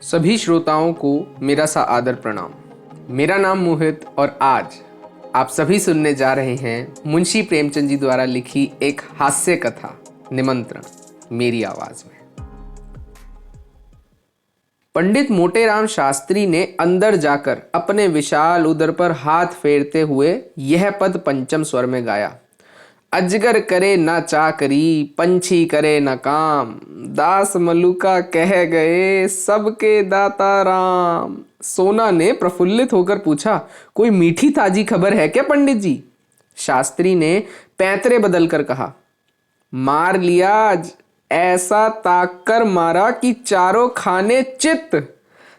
सभी श्रोताओं को मेरा सा आदर प्रणाम। मेरा नाम मोहित और आज आप सभी सुनने जा रहे हैं मुंशी प्रेमचंद जी द्वारा लिखी एक हास्य कथा निमंत्रण मेरी आवाज में। पंडित मोटेराम शास्त्री ने अंदर जाकर अपने विशाल उदर पर हाथ फेरते हुए यह पद पंचम स्वर में गाया। अजगर करे ना चाकरी, पंछी करे ना काम, दास मलुका कह गए सबके दाता राम। सोना ने प्रफुल्लित होकर पूछा, कोई मीठी ताजी खबर है क्या पंडित जी? शास्त्री ने पैंतरे बदल कर कहा, मार लिया आज, ऐसा ताक कर मारा कि चारों खाने चित्त।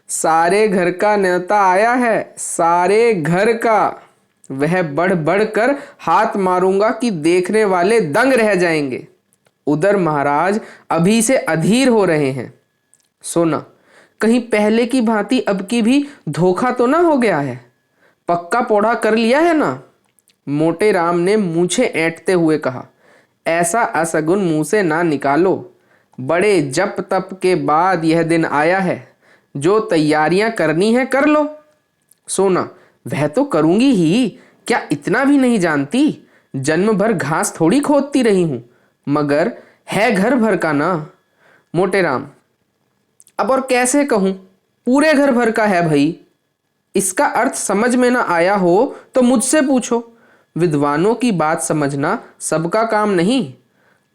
सारे घर का न्योता आया है, सारे घर का। वह बढ़ बढ़ कर हाथ मारूंगा कि देखने वाले दंग रह जाएंगे। उधर महाराज अभी से अधीर हो रहे हैं। सोना, कहीं पहले की भांति अब की भी धोखा तो ना हो गया है? पक्का पौड़ा कर लिया है ना? मोटे राम ने मूछें ऐंठते हुए कहा, ऐसा असगुन मुंह से ना निकालो। बड़े जप तप के बाद यह दिन आया है, जो तैयारियां करनी है कर लो। सोना, वह तो करूंगी ही, क्या इतना भी नहीं जानती? जन्म भर घास थोड़ी खोदती रही हूं, मगर है घर भर का ना। मोटेराम, अब और कैसे कहूं, पूरे घर भर का है भाई। इसका अर्थ समझ में ना आया हो तो मुझसे पूछो। विद्वानों की बात समझना सबका काम नहीं।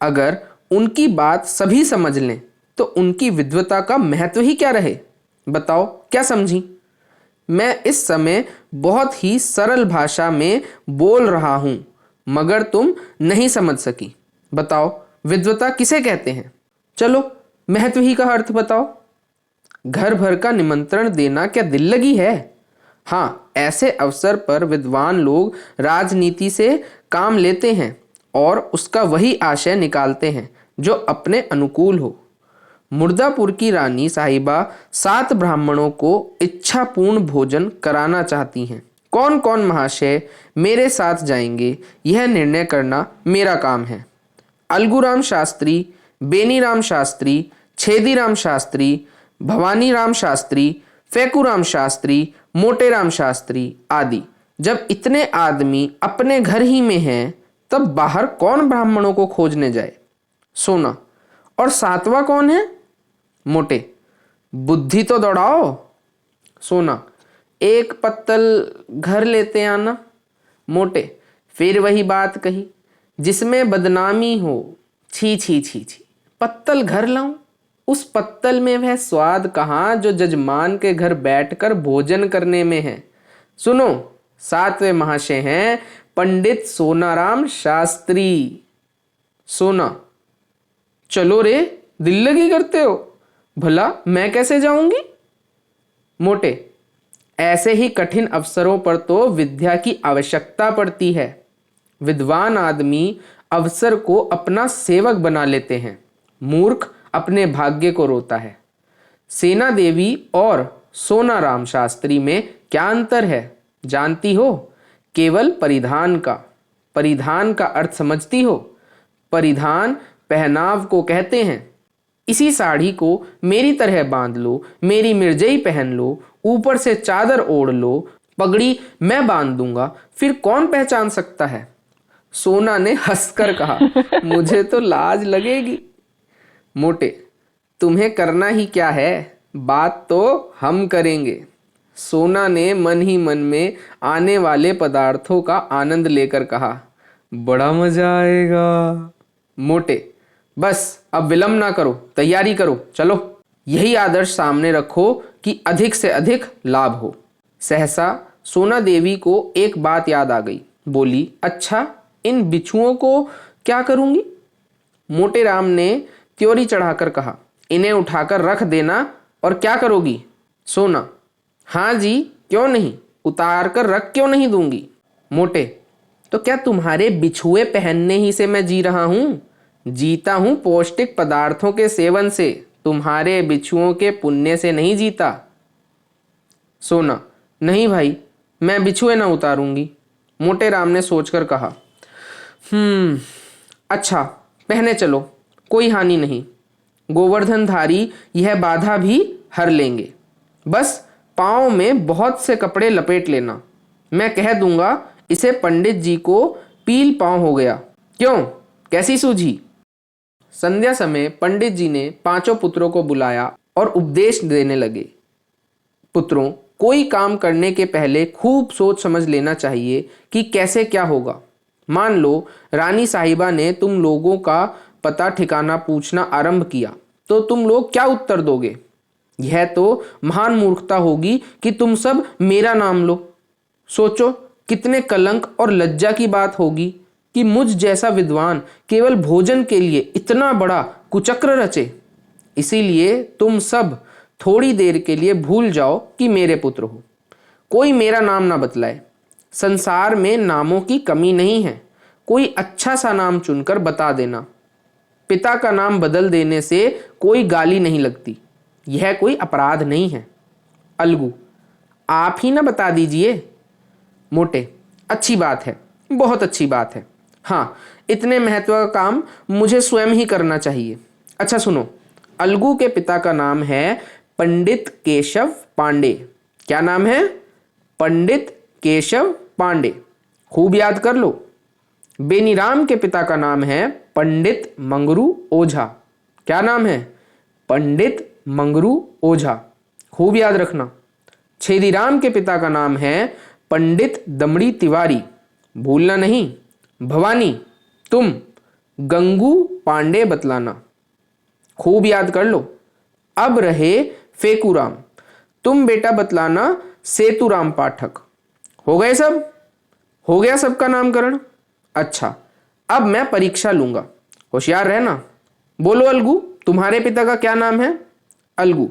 अगर उनकी बात सभी समझ लें तो उनकी विद्वता का महत्व ही क्या रहे? बताओ, क्या समझी? मैं इस समय बहुत ही सरल भाषा में बोल रहा हूं, मगर तुम नहीं समझ सकी। बताओ, विद्वता किसे कहते हैं? चलो, महत्व ही का अर्थ बताओ। घर भर का निमंत्रण देना क्या दिल लगी है? हाँ, ऐसे अवसर पर विद्वान लोग राजनीति से काम लेते हैं और उसका वही आशय निकालते हैं जो अपने अनुकूल हो। मुर्दापुर की रानी साहिबा 7 ब्राह्मणों को इच्छापूर्ण भोजन कराना चाहती हैं। कौन कौन महाशय मेरे साथ जाएंगे, यह निर्णय करना मेरा काम है। अलगूराम शास्त्री, बेनीराम शास्त्री, छेदीराम शास्त्री, भवानी राम शास्त्री, फेकूराम शास्त्री, मोटेराम शास्त्री आदि। जब इतने आदमी अपने घर ही में हैं, तब बाहर कौन ब्राह्मणों को खोजने जाए? सोना, और 7वां कौन है? मोटे, बुद्धि तो दौड़ाओ। सोना, एक पत्तल घर लेते आना। मोटे, फिर वही बात कही, जिसमें बदनामी हो। छी छी छी छी, पत्तल घर लाऊं? उस पत्तल में वह स्वाद कहाँ जो जजमान के घर बैठकर भोजन करने में है। सुनो, 7वें महाशय हैं पंडित सोनाराम शास्त्री। सोना, चलो रे, दिल लगी करते हो। भला मैं कैसे जाऊंगी? मोटे, ऐसे ही कठिन अवसरों पर तो विद्या की आवश्यकता पड़ती है। विद्वान आदमी अवसर को अपना सेवक बना लेते हैं, मूर्ख अपने भाग्य को रोता है। सेना देवी और सोनाराम शास्त्री में क्या अंतर है जानती हो? केवल परिधान का। परिधान का अर्थ समझती हो? परिधान पहनाव को कहते हैं। इसी साड़ी को मेरी तरह बांध लो, मेरी मिर्जई पहन लो, ऊपर से चादर ओढ़ लो, पगड़ी मैं बांध दूंगा, फिर कौन पहचान सकता है? सोना ने हंसकर कहा, मुझे तो लाज लगेगी। मोटे, तुम्हें करना ही क्या है, बात तो हम करेंगे। सोना ने मन ही मन में आने वाले पदार्थों का आनंद लेकर कहा, बड़ा मजा आएगा। मोटे, बस अब विलंब ना करो, तैयारी करो, चलो। यही आदर्श सामने रखो कि अधिक से अधिक लाभ हो। सहसा सोना देवी को एक बात याद आ गई। बोली, अच्छा, इन बिच्छुओं को क्या करूंगी? मोटे राम ने त्योरी चढ़ाकर कहा, इन्हें उठाकर रख देना। और क्या करोगी? सोना, हाँ जी, क्यों नहीं, उतार कर रख क्यों नहीं दूंगी। मोटे, तो क्या तुम्हारे बिछुए पहनने ही से मैं जी रहा हूं? जीता हूं पौष्टिक पदार्थों के सेवन से, तुम्हारे बिच्छुओं के पुण्य से नहीं जीता। सोना, नहीं भाई, मैं बिछुए ना उतारूंगी। मोटे राम ने सोचकर कहा, अच्छा, पहने चलो, कोई हानि नहीं। गोवर्धनधारी यह बाधा भी हर लेंगे। बस पाँव में बहुत से कपड़े लपेट लेना, मैं कह दूंगा इसे पंडित जी को पील पाँव हो गया। क्यों, कैसी सूझी? संध्या समय पंडित जी ने पांचों पुत्रों को बुलाया और उपदेश देने लगे। पुत्रों, कोई काम करने के पहले खूब सोच समझ लेना चाहिए कि कैसे क्या होगा। मान लो रानी साहिबा ने तुम लोगों का पता ठिकाना पूछना आरंभ किया, तो तुम लोग क्या उत्तर दोगे? यह तो महान मूर्खता होगी कि तुम सब मेरा नाम लो। सोचो कितने कलंक और लज्जा की बात होगी कि मुझ जैसा विद्वान केवल भोजन के लिए इतना बड़ा कुचक्र रचे। इसीलिए तुम सब थोड़ी देर के लिए भूल जाओ कि मेरे पुत्र हो। कोई मेरा नाम ना बतलाए। संसार में नामों की कमी नहीं है, कोई अच्छा सा नाम चुनकर बता देना। पिता का नाम बदल देने से कोई गाली नहीं लगती, यह कोई अपराध नहीं है। अलगू, आप ही ना बता दीजिए। मोटे, अच्छी बात है, बहुत अच्छी बात है। हाँ, इतने महत्व का काम मुझे स्वयं ही करना चाहिए। अच्छा सुनो, अलगू के पिता का नाम है पंडित केशव पांडे। क्या नाम है? पंडित केशव पांडे। खूब याद कर लो। बेनीराम के पिता का नाम है पंडित मंगरू ओझा। क्या नाम है? पंडित मंगरू ओझा। खूब याद रखना। छेदीराम के पिता का नाम है पंडित दमड़ी तिवारी। भूलना नहीं। भवानी, तुम गंगू पांडे बतलाना। खूब याद कर लो। अब रहे फेकूराम, तुम बेटा बतलाना सेतुराम पाठक। हो गए सब? हो गया सबका नामकरण? अच्छा, अब मैं परीक्षा लूंगा, होशियार रहना। बोलो अलगू, तुम्हारे पिता का क्या नाम है? अलगू,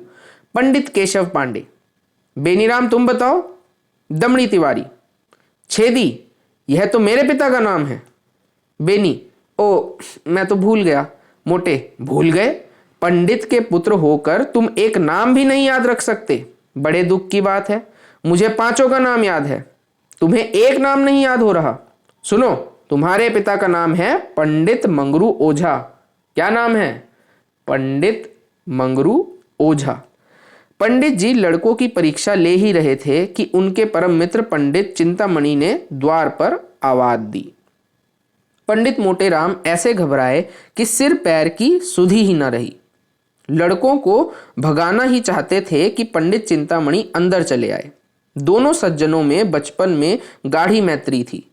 पंडित केशव पांडे। बेनीराम, तुम बताओ? दमड़ी तिवारी। छेदी, यह तो मेरे पिता का नाम है। बेनी, ओ मैं तो भूल गया। मोटे, भूल गए? पंडित के पुत्र होकर तुम एक नाम भी नहीं याद रख सकते, बड़े दुख की बात है। मुझे पांचों का नाम याद है, तुम्हें एक नाम नहीं याद हो रहा। सुनो, तुम्हारे पिता का नाम है पंडित मंगरू ओझा। क्या नाम है? पंडित मंगरू ओझा। पंडित जी लड़कों की परीक्षा ले ही रहे थे कि उनके परम मित्र पंडित चिंतामणि ने द्वार पर आवाज दी। पंडित मोटेराम ऐसे घबराए कि सिर पैर की सुधि ही न रही। लड़कों को भगाना ही चाहते थे कि पंडित चिंतामणि अंदर चले आए। दोनों सज्जनों में बचपन में गाढ़ी मैत्री थी।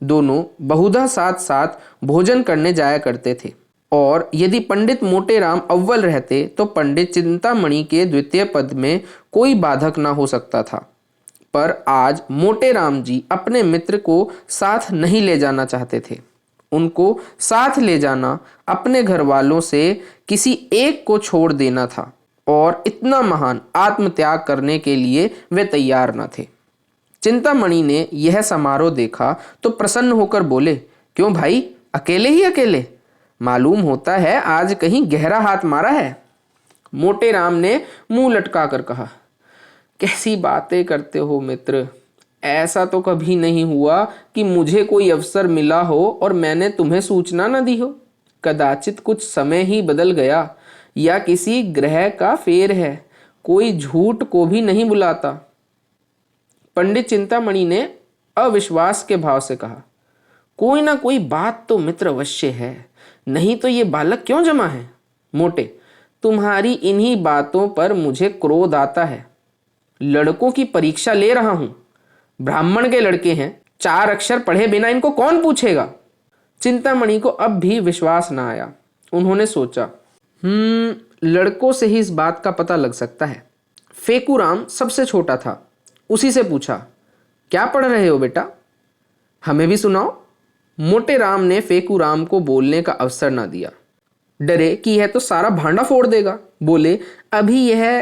दोनों बहुधा साथ साथ भोजन करने जाया करते थे, और यदि पंडित मोटेराम अव्वल रहते तो पंडित चिंतामणि के द्वितीय पद में कोई बाधक ना हो सकता था। पर आज मोटेराम जी अपने मित्र को साथ नहीं ले जाना चाहते थे। उनको साथ ले जाना अपने घर वालों से किसी एक को छोड़ देना था, और इतना महान आत्मत्याग करने के लिए वे तैयार न थे। चिंतामणि ने यह समारोह देखा तो प्रसन्न होकर बोले, क्यों भाई, अकेले ही अकेले? मालूम होता है आज कहीं गहरा हाथ मारा है। मोटेराम ने मुंह लटका कर कहा, कैसी बातें करते हो मित्र, ऐसा तो कभी नहीं हुआ कि मुझे कोई अवसर मिला हो और मैंने तुम्हें सूचना न दी हो। कदाचित कुछ समय ही बदल गया, या किसी ग्रह का फेर है, कोई झूठ को भी नहीं बुलाता। पंडित चिंतामणि ने अविश्वास के भाव से कहा, कोई ना कोई बात तो मित्र अवश्य है, नहीं तो ये बालक क्यों जमा है? मोटे, तुम्हारी इन्हीं बातों पर मुझे क्रोध आता है। लड़कों की परीक्षा ले रहा हूं, ब्राह्मण के लड़के हैं, 4 अक्षर पढ़े बिना इनको कौन पूछेगा? चिंतामणि को अब भी विश्वास न आया। उन्होंने सोचा, लड़कों से ही इस बात का पता लग सकता है। फेकूराम सबसे छोटा था, उसी से पूछा, क्या पढ़ रहे हो बेटा? हमें भी सुनाओ। मोटेराम ने फेकूराम को बोलने का अवसर ना दिया, डरे कि यह तो सारा भांडा फोड़ देगा। बोले, अभी यह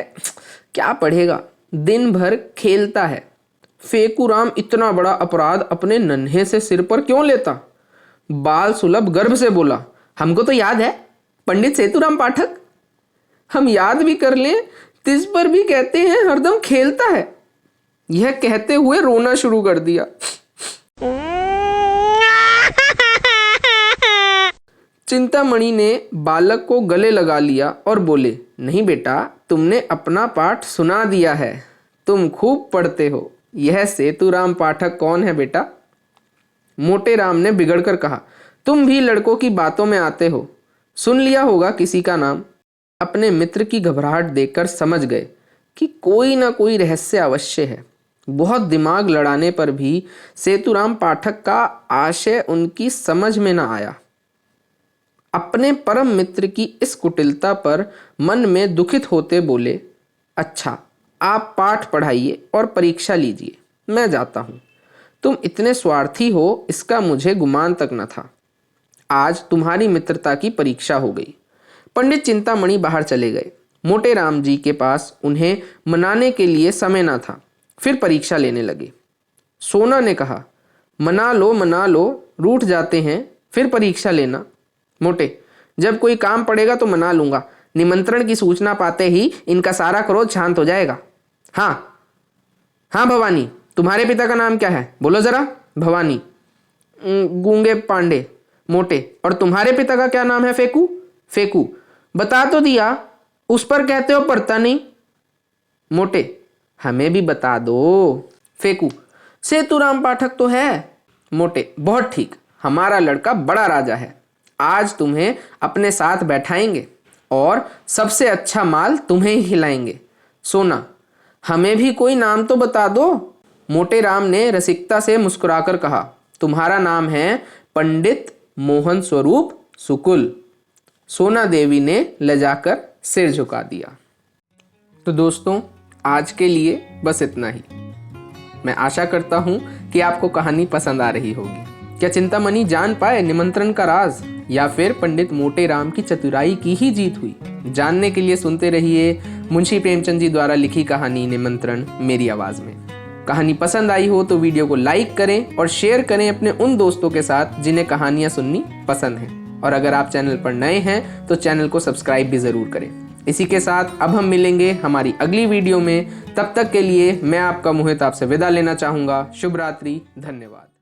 क्या पढ़ेगा, दिन भर खेलता है। फेकूराम इतना बड़ा अपराध अपने नन्हे से सिर पर क्यों लेता? बाल सुलभ गर्भ से बोला, हमको तो याद है, पंडित सेतुराम पाठक। हम याद भी कर लें तिस पर भी कहते हैं हरदम खेलता है। यह कहते हुए रोना शुरू कर दिया। चिंतामणि ने बालक को गले लगा लिया और बोले, नहीं बेटा, तुमने अपना पाठ सुना दिया है, तुम खूब पढ़ते हो। यह सेतुराम पाठक कौन है बेटा? मोटे राम ने बिगड़कर कहा, तुम भी लड़कों की बातों में आते हो, सुन लिया होगा किसी का नाम। अपने मित्र की घबराहट देखकर समझ गए कि कोई ना कोई रहस्य अवश्य है। बहुत दिमाग लड़ाने पर भी सेतुराम पाठक का आशय उनकी समझ में न आया। अपने परम मित्र की इस कुटिलता पर मन में दुखित होते बोले, अच्छा, आप पाठ पढ़ाइए और परीक्षा लीजिए, मैं जाता हूँ। तुम इतने स्वार्थी हो, इसका मुझे गुमान तक न था। आज तुम्हारी मित्रता की परीक्षा हो गई। पंडित चिंतामणि बाहर चले गए। मोटे राम जी के पास उन्हें मनाने के लिए समय न था। फिर परीक्षा लेने लगे। सोना ने कहा, मना लो, रूठ जाते हैं, फिर परीक्षा लेना। मोटे, जब कोई काम पड़ेगा तो मना लूंगा, निमंत्रण की सूचना पाते ही इनका सारा क्रोध शांत हो जाएगा। हाँ भवानी, तुम्हारे पिता का नाम क्या है, बोलो जरा। भवानी, गूंगे पांडे। मोटे, और तुम्हारे पिता का क्या नाम है? फेकू। फेकू, बता तो दिया, उस पर कहते हो पढ़ता नहीं। मोटे, हमें भी बता दो। फेकू, सेतुराम पाठक तो है। मोटे, बहुत ठीक, हमारा लड़का बड़ा राजा है। आज तुम्हें अपने साथ बैठाएंगे और सबसे अच्छा माल तुम्हें ही खिलाएंगे। सोना, हमें भी कोई नाम तो बता दो। मोटे राम ने रसिकता से मुस्कुराकर कहा, तुम्हारा नाम है पंडित मोहन स्वरूप सुकुल। सोना देवी ने लजाकर सिर झुका दिया। तो दोस्तों, आज के लिए बस इतना ही। मैं आशा करता हूं कि आपको कहानी पसंद आ रही होगी। क्या चिंतामणि जान पाए निमंत्रण का राज, या फिर पंडित मोटे राम की चतुराई की ही जीत हुई? जानने के लिए सुनते रहिए मुंशी प्रेमचंद जी द्वारा लिखी कहानी निमंत्रण मेरी आवाज में। कहानी पसंद आई हो तो वीडियो को लाइक करें और शेयर करें अपने उन दोस्तों के साथ जिन्हें कहानियां सुननी पसंद हैं। और अगर आप चैनल पर नए हैं तो चैनल को सब्सक्राइब भी ज़रूर करें। इसी के साथ अब हम मिलेंगे हमारी अगली वीडियो में। तब तक के लिए मैं आपका मोहित आपसे विदा लेना चाहूँगा। शुभ रात्रि, धन्यवाद।